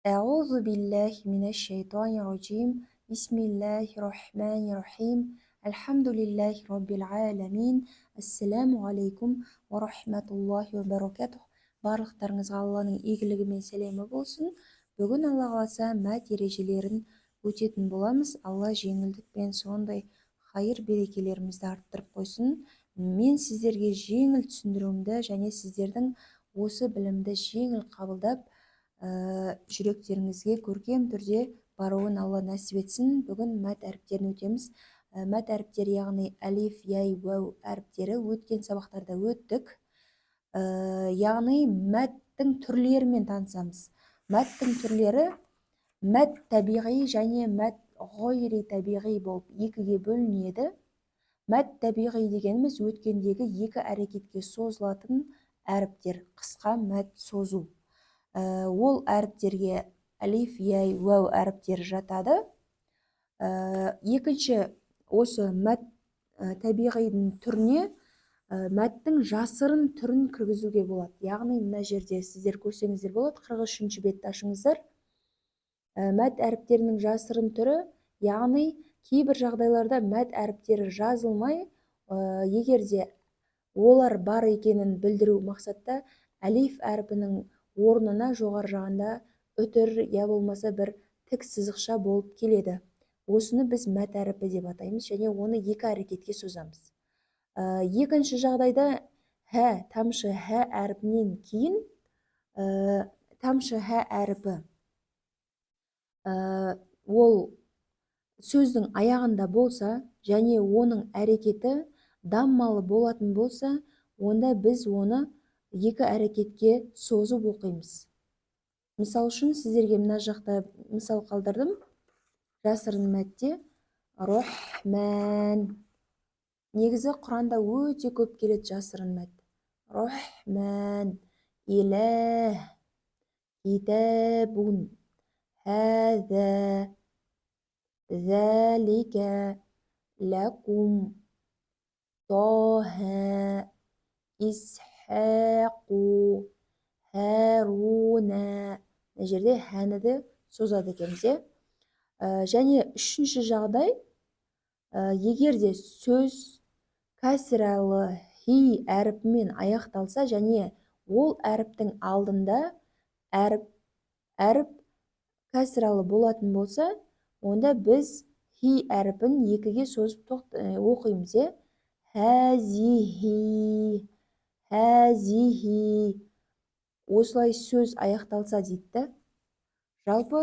أعوذ بالله من الشيطان الرجيم بسم الله الرحمن الرحيم الحمد لله رب العالمين السلام عليكم ورحمة وبركاته. Барлықтарыңызға Алланың игілігі мен сәлемі болсын. Бүгін Алла қаласа мәт ережелерін өтетін боламыз. Алла жеңілдік пен сондай хайыр берекелерімізді арттырып қойсын. Мен сіздерге жеңіл түсіндіруімді және сіздердің осы білімді жеңіл қабылдап жүректеріңізге көркем түрде баруын Алла нәсіп етсін. Бүгін мәт әріптерін өтеміз. Мәт әріптері яғни әлиф, яй, уәу әріптері өткен сабақтарда өттік. Яғни мәттің түрлерімен танысамыз. Мәттің түрлері мәт табиғи және мәт ғойри табиғи болып екіге бөлінеді. Мәт табиғи дегеніміз өткендегі екі әрекетке созылатын әріптер, қысқа мәт созу. Ол әріптерге әлиф, яй, уәу әріптері жатады. Екінші, осы мәт табиғидың түріне мәттің жасырын түрін кіргізуге болады. Яғни мына жерде сіздер көрсеңіздер болады, 43-ші бетті ашыңыздар. Мәт әріптерінің жасырын түрі, яғни кейбір жағдайларда мәт әріптері жазылмай, егерде олар бар екенін білдіру мақсатта әлиф әріпінің орнына жоғары жағында үтір, я болмаса бір тік сызықша болып келеді. Осыны біз мәт әріпі деп атаймыз және оны екі әрекетке созамыз. Екінші жағдайда тамшы хә әріпінен кейін тамшы хә әріпі ол сөздің аяғында болса және оның әрекеті даммалы болатын болса, онда біз оны екі әрекетке созып оқимыз. Мысал үшін сіздерге мына жақта мысал қалдырдым. Жасырын мәтте рахман. Негізі Құранда өте көп келеді жасырын мәт. Рахман, иләх, китабун, хәзә, зәликә, ләкум, таха, исхақу, харуна. Мына жерде хәніді созады екенбіз. Және үшінші жағдай, егерде сөз кәсіралы хи әріпімен аяқталса және ол әріптің алдында әріп кәсіралы болатын болса, онда біз хи әріпін екіге созып оқимыз. Хәзихи, хәзихи. Осылай сөз аяқталса дейді. Жалпы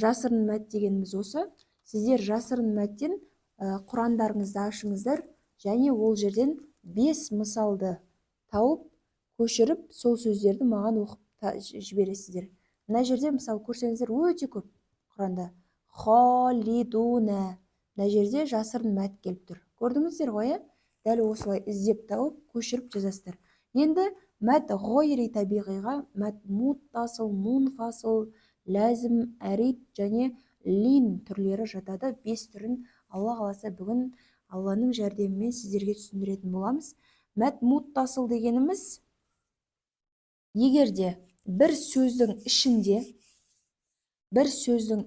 жасырын мәт дегеніміз осы. Сіздер жасырын мәттен құрандарыңызды ашыңыздар және ол жерден 5 мысалды тауып, көшіріп, сол сөздерді маған оқып жібересіздер. Мына жерде мысал көрсеңіздер өте көп Құранда. Халидуна. Мына жерде жасырын мәт келіп тұр. Көрдіңіздер ғой? Дәл осылай іздеп тауып, көшіріп жазасыздар. Енді мәт ғойри табиғиға мәт муттасыл, мунфасыл, ләзім, әрид және лин түрлері жатады. 5 түрін Алла қаласа бүгін Алланың жәрдемімен сіздерге түсіндіретін боламыз. Мәт муттасыл дегеніміз, егерде бір сөздің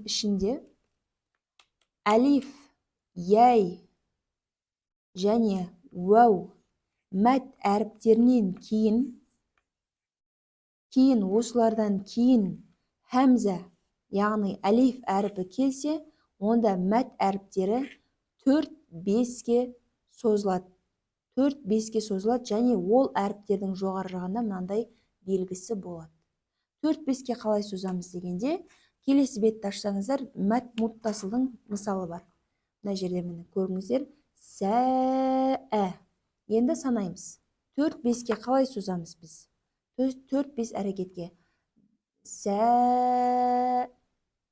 ішінде әлиф, яй және уәу мәт әріптерінен кейін осылардан кейін хәмза, яғни әлиф әріпі келсе, онда мәт әріптері 4-5-ке созылады. 4-5-ке созылады және ол әріптердің жоғары жағында мынандай белгісі болады. 4-5-ке қалай созамыз дегенде, келесі бетті ашсаңыздар, мәт муттасылдың мысалы бар. Мына жерде міне көріңіздер. Сәә. Енді санаймыз. 4-5-ке қалай созамыз біз? 4-5 әрекетке. Сәә.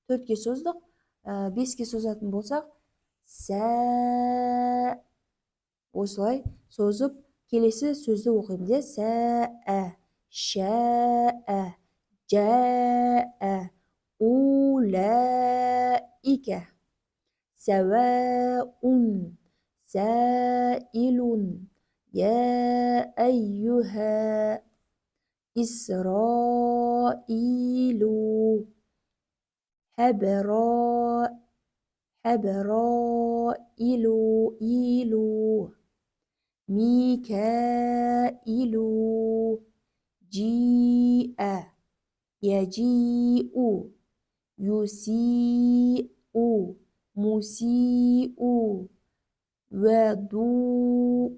4-ке создық. 5-ке созатын болсақ, сәә. Осылай созып, келесі сөзді оқимыз. Сәә, шәә, жәә, уләике, сәуәун, сәилун, я әйюһә, исраилу, حبراء حبرائل إيلو ميكائيل جيء يجيء يسيء مسيء وضوء.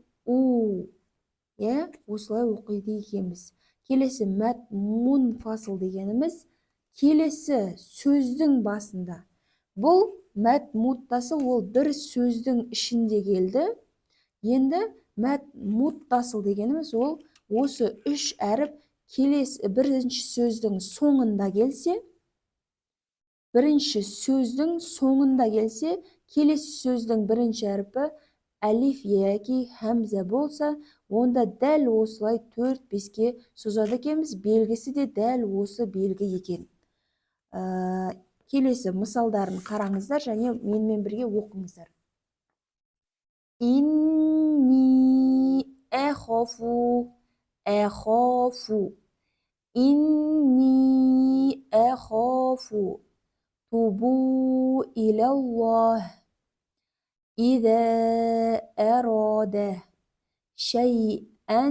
Иә, осылай оқиды екенбіз. Келесі мәт мунфасыл дегеніміз келесі сөздің басында. Бұл мәт муттасыл, ол бір сөздің ішінде келді. Енді мәт муттасыл дегеніміз ол осы үш әріп келесі бірінші сөздің соңында келсе, келесі сөздің бірінші әріпі әлиф яки хәмза болса, онда дәл осылай 4-5-ке созады екенбіз. Белгісі де дәл осы белгі екен. Келесі мысалдарын қараңыздар және менімен бірге оқыңыздар. Инни әхофу Инни әхофу тубу илаллах إذا أراد شيئا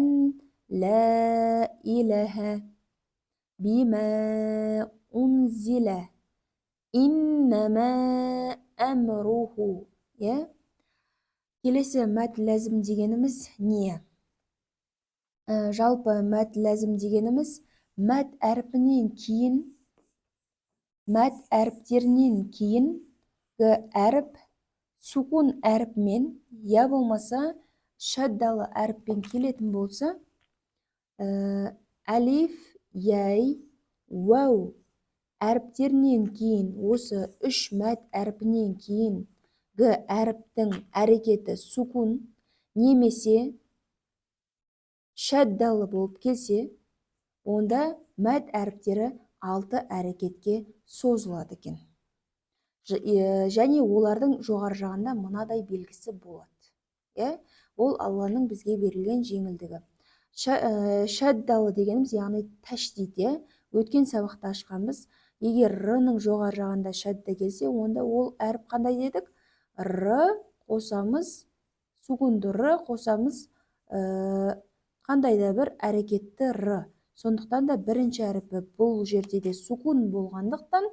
لا إله بما أنزل إنما أمره. Келесі мәт ләзім дегеніміз не? Жалпы мәт ләзім дегеніміз мәт әріптерінен кейін әріп сукун әріпмен, я болмаса шаддалы әріппен келетін болса, әлиф, яй, уәу әріптерінен кейін, осы үш мәт әріпінен кейін әріптің әрекеті сукун немесе шаддалы болып келсе, онда мәт әріптері 6 әрекетке созылады екен. Және олардың жоғары жағында мынадай белгісі болады. Ол Алланың бізге берілген жеңілдігі. Шаддалы дегеніміз, яғни тәшдид. Өткен сабақта ашқанбыз. Егер р-ның жоғары жағында шадда келсе, онда ол әріп қандай дедік? Р қосамыз, сукунды р қосамыз, қандай да бір әрекетті р. Сондықтан да бірінші әріпі бұл жерде де сукун болғандықтан,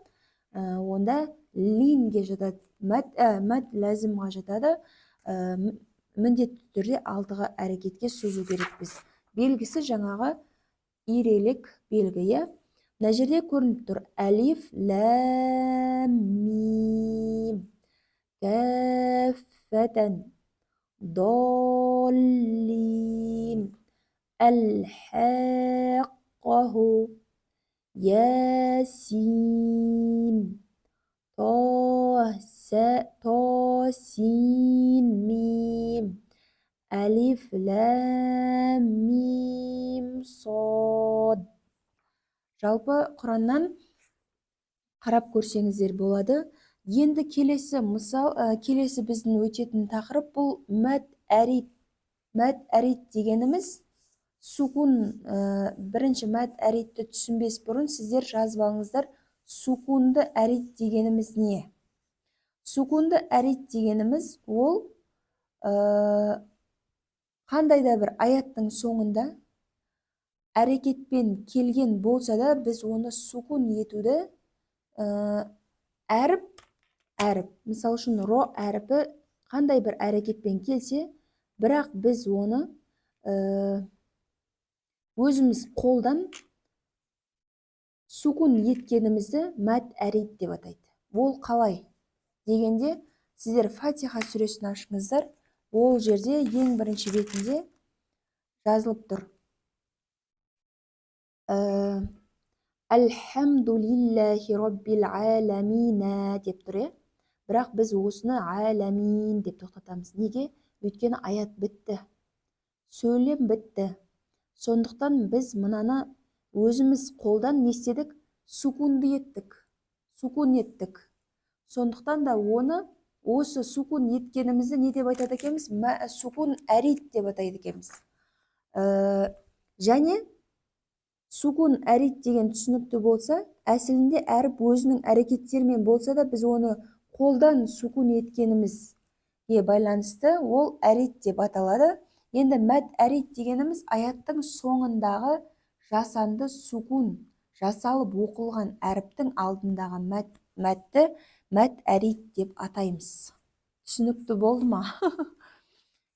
онда линге жатады, мәт ләзімға жатады. Міндетті түрде 6-ға әрекетке созу керекпіз. Белгісі жаңағы ирелік белгі. Мына жерде көрініп тұр: әлиф, ләм, мим, кәффәтән, доллин, әл-хәққаху, ясин, тосин, мим, әлиф, ләм, мим, сод. Жалпы Құраннан қарап көрсеңіздер болады. Енді келесі біздің өтетін тақырып бұл мәт әрит. Мәт әрит дегеніміз сукун, бірінші мәт әритті түсінбес бұрын сіздер жазып алыңыздар. Сукунды әрит дегеніміз не? Сукунды әрит дегеніміз ол қандай да бір аяттың соңында әрекетпен келген болса да, біз оны сукун етуді әріп, мысал үшін ро әріпі қандай бір әрекетпен келсе, бірақ біз оны өзіміз қолдан сукун еткенімізді мәт әрит деп атайды. Ол қалай дегенде, сіздер Фатиха сүресін ашыңыздар. Ол жерде ең бірінші бетінде жазылып тұр: Әлхамдулиллахи роббил аламина деп тұр. Бірақ біз осыны аламин деп тоқтатамыз. Неге? Өйткені аят бітті, сөйлем бітті. Сондықтан біз мынаны өзіміз қолдан не істедік? Сукун еттік. Сондықтан да оны, осы сукун еткенімізді не деп айтады екенбіз? Сукун әрит деп атайды екенбіз. Және Сукун әрит деген түсінікті болса, әсілінде әріп өзінің әрекеттерімен болса да, біз оны қолдан сукун еткенімізге байланысты ол әрит деп аталады. Енді мәт әрит дегеніміз аяттың соңындағы жасанды сукун, жасалып оқылған әріптің алдындағы мәтті мәт әрит деп атаймыз. Түсінікті болды ма?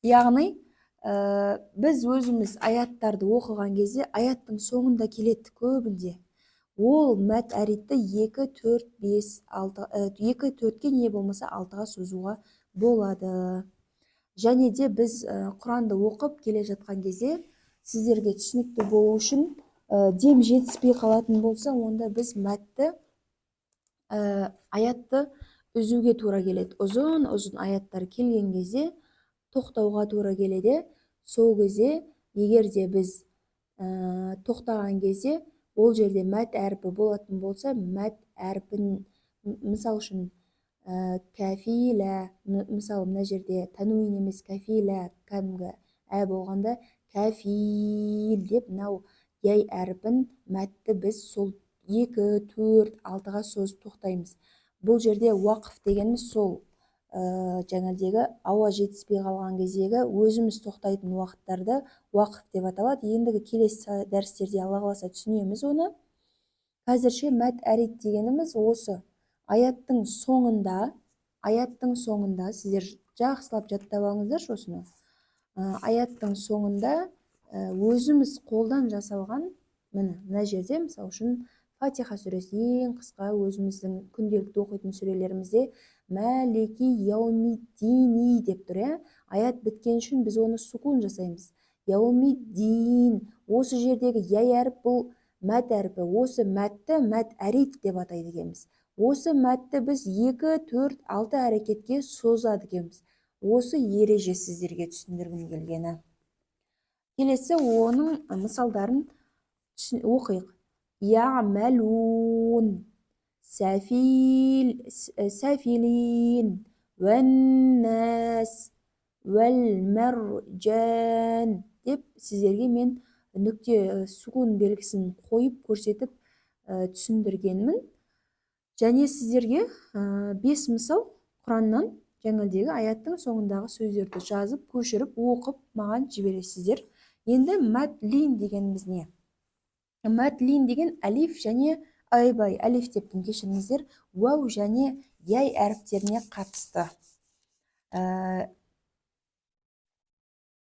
Яғни біз өзіміз аяттарды оқыған кезде аяттың соңында келеді көбінде. Ол мәт әритті 2, 4, 5, 6, 2, 4-ке не болмаса 6-ға созуға болады. Және де біз Құранды оқып келе жатқан кезде сіздерге түсінікті болу үшін дем жетіспей қалатын болса, онда біз мәтті аятты үзуге тура келеді. Ұзын аяттар келген кезде тоқтауға тура келеді. Сол кезде егер де біз тоқтаған кезде ол жерде мәт әрпі болатын болса, мәт әрпін мысал үшін кәфилә, мысалы мына жерде тәнуин емес кәфилә, кәдімгі болғанда кәфил деп мынау яй әрпін мәтті біз сол 2, 4, 6-ға созып тоқтаймыз. Бұл жерде уақыф дегеніміз сол жаңадегі ауа жетіспей қалған кездегі өзіміз тоқтайтын уақыттарды уақыф деп аталады. Ендігі келесі дәрістерде Алла қаласа түсінеміз оны. Қазірше мәт әрит дегеніміз осы аяттың соңында сіздер жақсылап жаттап алыңыздаршы осыны. Аяттың соңында өзіміз қолдан жасалған, мына жерде мысалы үшін Фатиха сүресі ең қысқа өзіміздің күнделікті оқитын сүрелерімізде Мәлики яумиддини деп тұр. Аят біткен үшін біз оны сукун жасаймыз. Яумиддин. Осы жердегі яй әріп бұл мәт әріпі. Осы мәтті мәт әрит деп атайды екенбіз. Осы мәтті біз 2, 4, 6 әрекетке созады екенбіз. Осы ереже сіздерге түсіндіргім келгені. Келесі оның мысалдарын оқиық. Я'мәлун, сәфилин, вәннәс, вәлмәржән деп сіздерге мен нүкте сукун белгісін қойып көрсетіп түсіндіргенмін. Және сіздерге 5 мысал Құраннан жаңадегі аяттың соңындағы сөздерді жазып, көшіріп, оқып маған жібересіздер. Енді мәтлин дегеніміз не? Мәтлин деген әлиф және әлиф дептің кешіріңіздер, уәу және яй әріптеріне қатысты.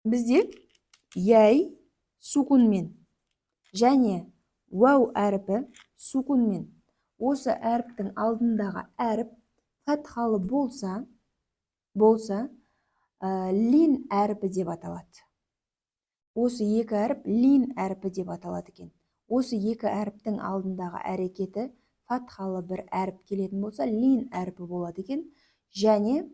Бізде яй сукунмен және уәу әріпі сукунмен. Осы әріптің алдындағы әріп фатхалы болса, лин әріпі деп аталады. Осы екі әріп лин әріпі деп аталады екен. Осы екі әріптің алдындағы әрекеті фатхалы бір әріп келетін болса, лин әріпі болады екен. Және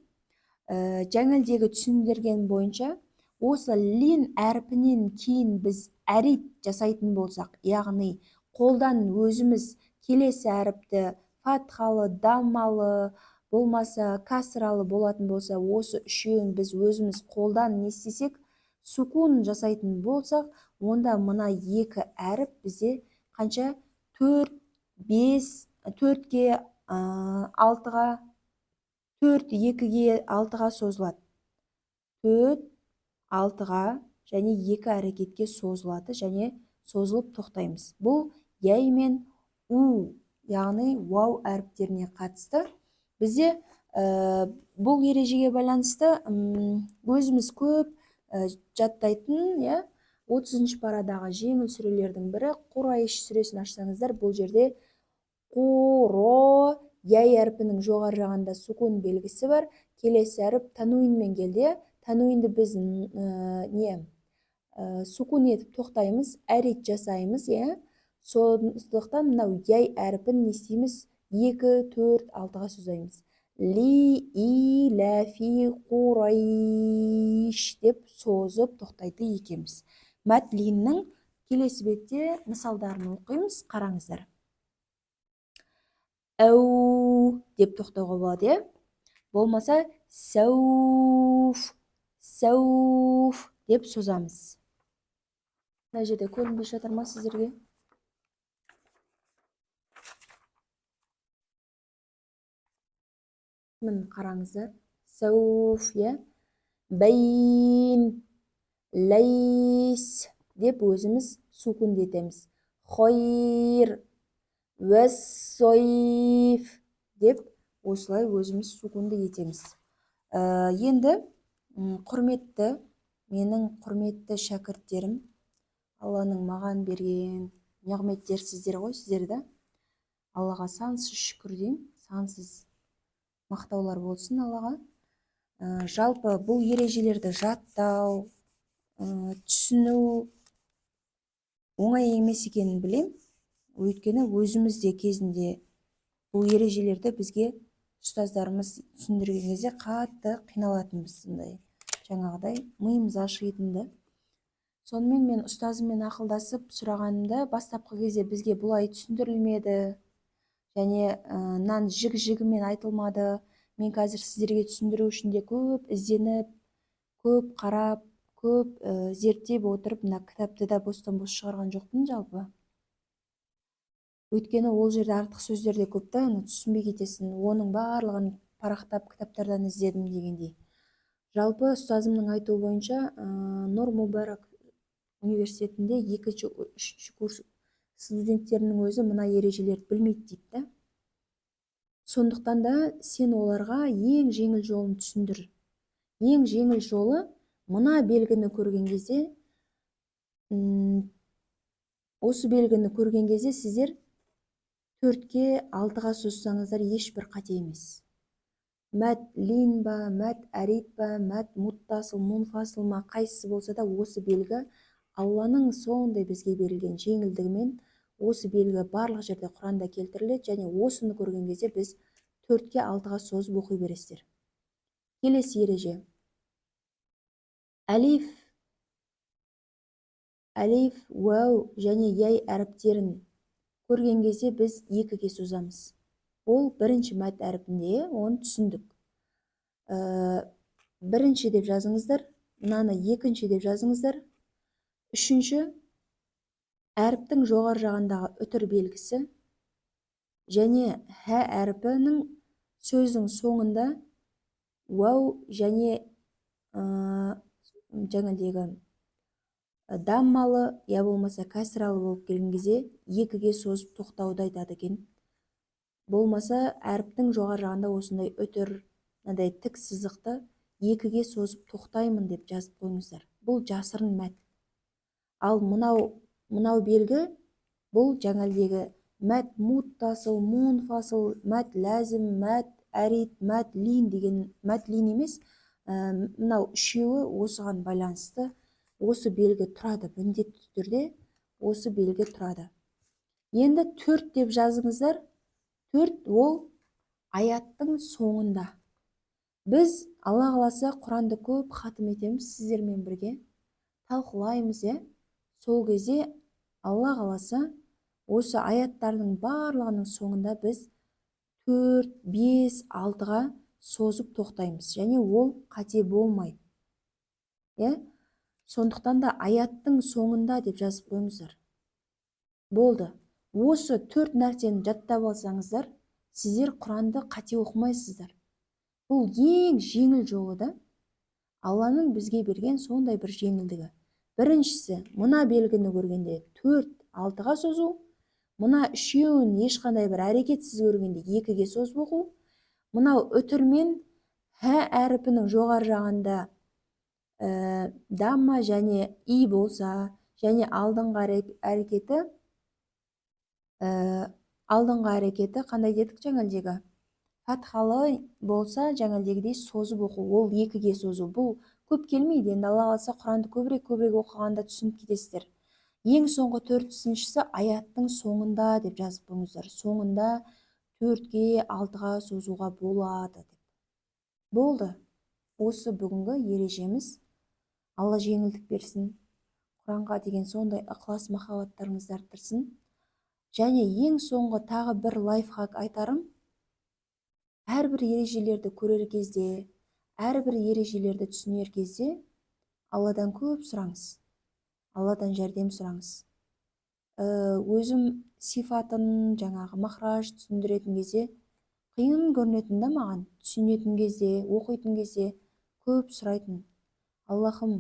жаңалдегі түсіндірген бойынша, осы лин әріпінен кейін біз әрит жасайтын болсақ, яғни қолдан өзіміз келесі әріпті фатхалы, даммалы, болмаса касралы болатын болса, осы үшеуін біз өзіміз қолдан не істесек, сукун жасайтын болсақ, онда мына екі әріп бізде қанша? 4, 5, 4-ке 6-ға, 4, 2-ге 6-ға созылады. 4, 6-ға және 2 әрекетке созылады және созылып тоқтаймыз. Бұл яй мен у, яғни уау әріптеріне қатысты. Бізде бұл ережеге байланысты өзіміз көп жаттайтын 30-шы парадағы жеңіл сүрелердің бірі Құрайш сүресін ашсаңыздар, бұл жерде құро яй әрпінің жоғары жағында сукун белгісі бар. Келесі әріп тануинмен келді. Тануинді біз сукун етіп тоқтаймыз, әрит жасаймыз. Сондықтан мынау яй әріпін не істейміз? 2, 4, 6-ға созаймыз. Ли иләфи Құрайш деп созып тоқтайды екенбіз. Мәтлиннің келесі бетте мысалдарын оқимыз, қараңыздар. Әу деп тоқтауға болады. Болмаса сәуф деп созамыз. Мына жерде көрінбей жатыр ма сіздерге? мін қараңыздар. Сауф, я. Бәйін, ләйс деп өзіміз сукундетеміз. Хойр, уәссойф деп осылай өзіміз сукунды етеміз. Енді құрметті, менің құрметті шәкірттерім, Алланың маған берген неғметтер сіздер ғой, сіздерді. Аллаға сансыз шүкір деймін, сансыз мақтаулар болсын Аллаға. Жалпы бұл ережелерді жаттау, түсіну оңай емес екенін білем. Өйткені өзіміз де кезінде бұл ережелерді бізге ұстаздарымыз түсіндірген кезде қатты қиналатынбыз, сондай жаңағыдай миымыз ашитынды. Сонымен мен ұстазыммен ақылдасып сұрағанымда бастапқы кезде бізге бұлай түсіндірілмеді және нан жік-жігімен айтылмады. Мен қазір сіздерге түсіндіру үшін де көп ізденіп, көп қарап, көп зерттеп отырып, мына кітапты да бостан-бос шығарған жоқпын жалпы. Өйткені ол жерде артық сөздер де көп та, түсінбей кетесің. Оның барлығын парақтап кітаптардан іздедім дегендей. Жалпы ұстазымның айтуы бойынша Нұр Мубарак университетінде 2-3 курс студенттерінің өзі мына ережелерді білмейді дейді. Сондықтан да сен оларға ең жеңіл жолын түсіндір. Ең жеңіл жолы мына белгіні көрген кезде, осы белгіні көрген кезде сіздер 4-ке 6-ға созсаңыздар ешбір қате емес. Мәт лин ба, мәт әрит ба, мәт муттасыл, мунфасыл ма, қайсысы болса да осы белгі Алланың сондай бізге берілген жеңілдігімен осы белгі барлық жерде Құранда келтіріледі және осыны көрген кезде біз 4-ке 6-ға созып оқи бересіздер. Келесі ереже. Әлиф, уау және яй әріптерін көрген кезде біз 2-ге созамыз. Ол бірінші мәт әріпінде, оны түсіндік. Бірінші деп жазыңыздар, мынаны екінші деп жазыңыздар. Үшінші, әріптің жоғар жағындағы үтір белгісі және хә әріпінің сөздің соңында уау және жаңадегі даммалы, я болмаса кәсіралы болып келген кезде 2-ге созып тоқтауды айтады екен. Болмаса әріптің жоғар жағында осындай үтір, мынадай тік сызықты 2-ге созып тоқтаймын деп жазып қойыңыздар. Бұл жасырын мәт. Ал мынау белгі, бұл жаңалдегі мәт муттасыл, мунфасыл, мәт ләзім, мәт әрит, мәт лин деген, мәт лин емес, мынау үшеуі осыған байланысты осы белгі тұрады, міндетті түрде осы белгі тұрады. Енді 4 деп жазыңыздар. 4 ол аяттың соңында. Біз Алла қаласа Құранды көп хатым етеміз сіздермен бірге, талқылаймыз, сол кезде Алла қаласа осы аяттардың барлығының соңында біз 4, 5, 6-ға созып тоқтаймыз және ол қате болмайды. Сондықтан да аяттың соңында деп жазып қойыңыздар. Болды. Осы 4 нәрсені жаттап алсаңыздар, сіздер Құранды қате оқымайсыздар. Бұл ең жеңіл жолы да. Алланың бізге берген сондай бір жеңілдігі. Біріншісі, мына белгіні көргенде 4, 6-ға созу, мына үшеуін ешқандай бір әрекетсіз көргенде 2-ге созып оқу, мынау үтірмен хә әріпінің жоғар жағында дамма және и болса, және алдыңғы әрекеті қандай дедік жаңалдегі? Фатхалы болса, жаңалдегідей созып оқу, ол 2-ге созу. Бұл көп келмейді, енді Алла қаласа Құранды көбірек оқығанда түсініп кетесіздер. Ең соңғы 4-шісі аяттың соңында деп жазып қойыңыздар. Соңында 4-ге 6-ға созуға болады деп. Болды. Осы бүгінгі ережеміз. Алла жеңілдік берсін. Құранға деген сондай ықылас махаббаттарыңызды арттырсын. Және ең соңғы тағы бір лайфхак айтарым. Әрбір ережелерді көрер кезде, әрбір ережелерді түсінер кезде Алладан көп сұраңыз. Алладан жәрдем сұраңыз. Өзім сифатын, жаңағы махраж түсіндіретін кезде қиын көрінетін да маған, түсінетін кезде, оқитын кезде көп сұрайтын: Аллахым,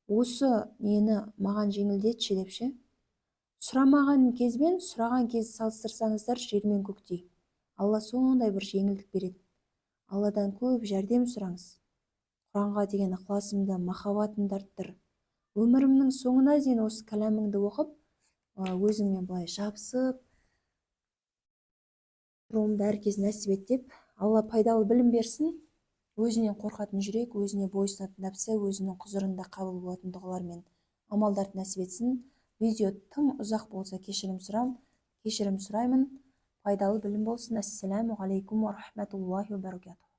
осы нені маған жеңілдетші деп ше. Сұрамаған кез бен сұраған кез салыстырсаңыздар жер мен көктей. Алла сондай бір жеңілдік береді. Алладан көп жәрдем сұраңыз. Құранға деген ықыласымды, махаббатымды арттыр. Өмірімнің соңына дейін осы кәләміңді оқып, өзіңмен былай жабысып тұруымды әркез нәсіп ет деп, Алла пайдалы білім берсін. Өзінен қорқатын жүрек, өзіне бойұсынатын нәпсі, өзінің құзырында қабыл болатын дұғалар мен амалдарды нәсіп етсін. Видео тым ұзақ болса кешірім сұраймын. Пайдалы білім болсын. Ассаламу алейкум ва рахматуллахи ва баракатух.